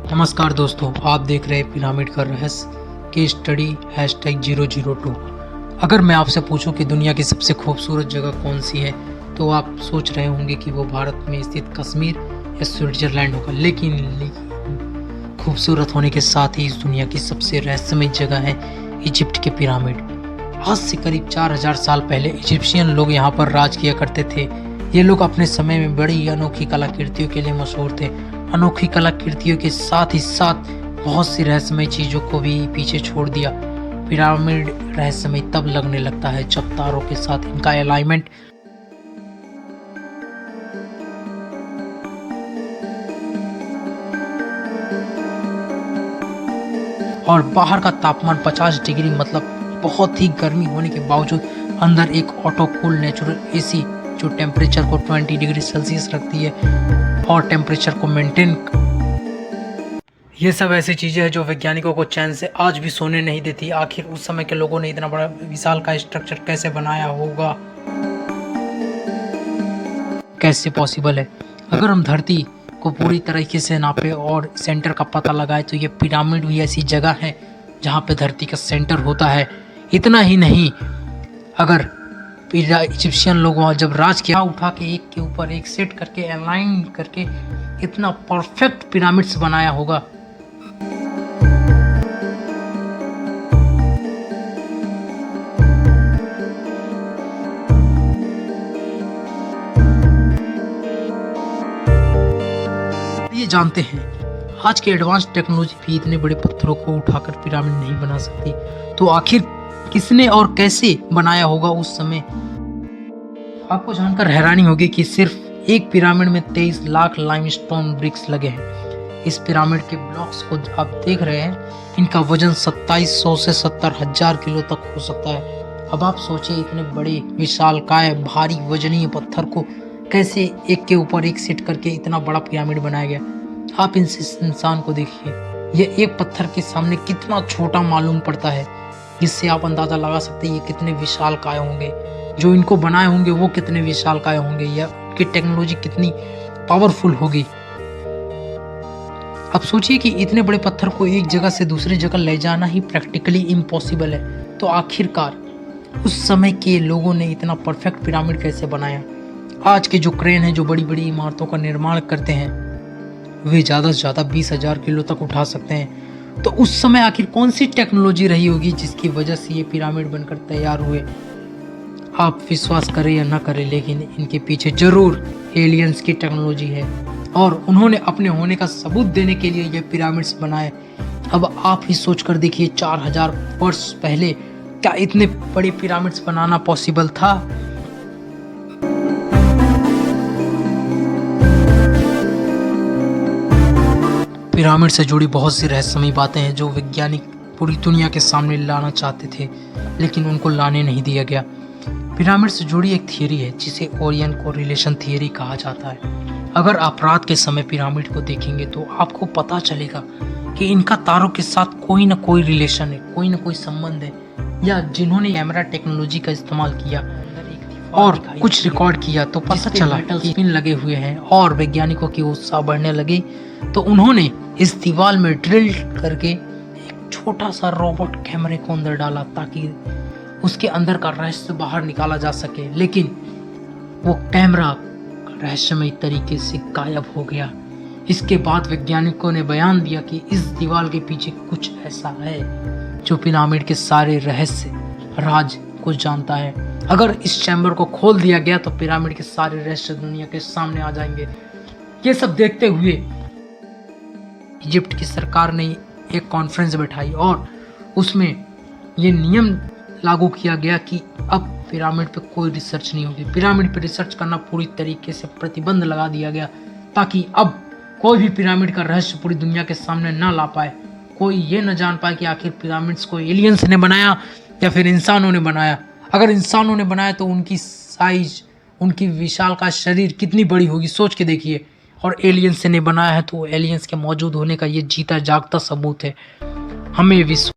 नमस्कार दोस्तों, आप देख रहे हैं पिरामिड का रहस्य की स्टडी #002। अगर मैं आपसे पूछूं कि दुनिया की सबसे खूबसूरत जगह कौन सी है, तो आप सोच रहे होंगे कि वो भारत में स्थित कश्मीर या स्विट्जरलैंड होगा। लेकिन खूबसूरत होने के साथ ही इस दुनिया की सबसे रहस्यमय जगह है इजिप्ट के पिरामिड। आज से करीब 4000 साल पहले इजिप्शियन लोग यहाँ पर राज किया करते थे। ये लोग अपने समय में बड़ी अनोखी कलाकृतियों के लिए मशहूर थे। अनोखी कलाकृतियों के साथ ही साथ बहुत सी रहस्यमय चीजों को भी पीछे छोड़ दिया। पिरामिड रहस्यमय तब लगने लगता है जब तारों के साथ इनका अलाइनमेंट और बाहर का तापमान 50 डिग्री मतलब बहुत ही गर्मी होने के बावजूद अंदर एक ऑटो कूल नेचुरल एसी जो टेम्परेचर को 20 डिग्री सेल्सियस रखती है और टेम्परेचर को मेंटेन। ये सब ऐसी चीजें हैं जो वैज्ञानिकों को चैन से आज भी सोने नहीं देती। आखिर उस समय के लोगों ने इतना बड़ा विशाल का स्ट्रक्चर कैसे बनाया होगा, कैसे पॉसिबल है। अगर हम धरती को पूरी तरीके से नापे और सेंटर का पता लगाए तो ये पिरामिड भी ऐसी जगह है जहाँ पे धरती का सेंटर होता है। इतना ही नहीं, अगर इजिप्शियन लोग वहाँ जब राज किया, उठा के एक के ऊपर एक सेट करके अलाइन करके इतना परफेक्ट पिरामिड्स बनाया होगा। ये जानते हैं आज के एडवांस टेक्नोलॉजी भी इतने बड़े पत्थरों को उठाकर पिरामिड नहीं बना सकती, तो आखिर किसने और कैसे बनाया होगा उस समय। आपको जानकर हैरानी होगी कि सिर्फ एक पिरामिड में 23 लाख लाइमस्टोन ब्रिक्स लगे हैं। इस पिरामिड के ब्लॉक्स को आप देख रहे हैं, इनका वजन 2700 से 70,000 किलो तक हो सकता है। अब आप सोचिए, इतने बड़े विशालकाय भारी वजनीय पत्थर को कैसे एक के ऊपर एक सेट करके इतना बड़ा पिरामिड बनाया गया। आप इस इंसान को देखिए, ये एक पत्थर के सामने कितना छोटा मालूम पड़ता है। इससे आप अंदाजा लगा सकते हैं ये कितने विशालकाय होंगे, जो इनको बनाए होंगे वो कितने विशालकाय होंगे, या उनकी टेक्नोलॉजी कितनी पावरफुल होगी। अब सोचिए कि इतने बड़े पत्थर को एक जगह से दूसरी जगह ले जाना ही प्रैक्टिकली इम्पॉसिबल है, तो आखिरकार उस समय के लोगों ने इतना परफेक्ट पिरामिड कैसे बनाया। आज के जो क्रेन है जो बड़ी बड़ी इमारतों का निर्माण करते हैं, वे ज़्यादा से ज़्यादा 20,000 किलो तक उठा सकते हैं। तो उस समय आखिर कौन सी टेक्नोलॉजी रही होगी जिसकी वजह से ये पिरामिड बनकर तैयार हुए। आप विश्वास करें या ना करें, लेकिन इनके पीछे जरूर एलियंस की टेक्नोलॉजी है और उन्होंने अपने होने का सबूत देने के लिए ये पिरामिड्स बनाए। अब आप ही सोच कर देखिए, 4000 वर्ष पहले क्या इतने बड़े पिरामिड्स बनाना पॉसिबल था। पिरामिड से जुड़ी बहुत सी रहस्यमयी बातें हैं जो वैज्ञानिक पूरी दुनिया के सामने लाना चाहते थे, लेकिन उनको लाने नहीं दिया गया। पिरामिड से जुड़ी एक थियरी है जिसे ओरियन कोरिलेशन थियरी कहा जाता है। अगर आप रात के समय पिरामिड को देखेंगे तो आपको पता चलेगा कि इनका तारों के साथ कोई ना कोई रिलेशन है, कोई ना कोई संबंध है, या जिन्होंने कैमरा टेक्नोलॉजी का इस्तेमाल किया और कुछ रिकॉर्ड किया तो पता चला कि पिन लगे हुए हैं। और वैज्ञानिकों की उत्साह बढ़ने लगी तो उन्होंने इस दीवार में ड्रिल करके एक छोटा सा रोबोट कैमरे को अंदर डाला ताकि उसके अंदर का रहस्य बाहर निकाला जा सके। लेकिन वो कैमरा रहस्यमय तरीके से गायब हो गया। इसके बाद वैज्ञानिकों ने बयान दिया कि इस दीवार के पीछे कुछ ऐसा है जो पिरामिड के सारे रहस्य राज को जानता है। अगर इस चैम्बर को खोल दिया गया तो पिरामिड के सारे रहस्य दुनिया के सामने आ जाएंगे। ये सब देखते हुए इजिप्ट की सरकार ने एक कॉन्फ्रेंस बैठाई और उसमें ये नियम लागू किया गया कि अब पिरामिड पे कोई रिसर्च नहीं होगी। पिरामिड पे रिसर्च करना पूरी तरीके से प्रतिबंध लगा दिया गया ताकि अब कोई भी पिरामिड का रहस्य पूरी दुनिया के सामने ना ला पाए। कोई ये न जान पाए कि आखिर पिरामिड्स को एलियंस ने बनाया या फिर इंसानों ने बनाया। अगर इंसानों ने बनाया तो उनकी साइज, उनकी विशाल का शरीर कितनी बड़ी होगी, सोच के देखिए। और एलियंस ने बनाया है तो एलियंस के मौजूद होने का ये जीता जागता सबूत है। हमें विश्वास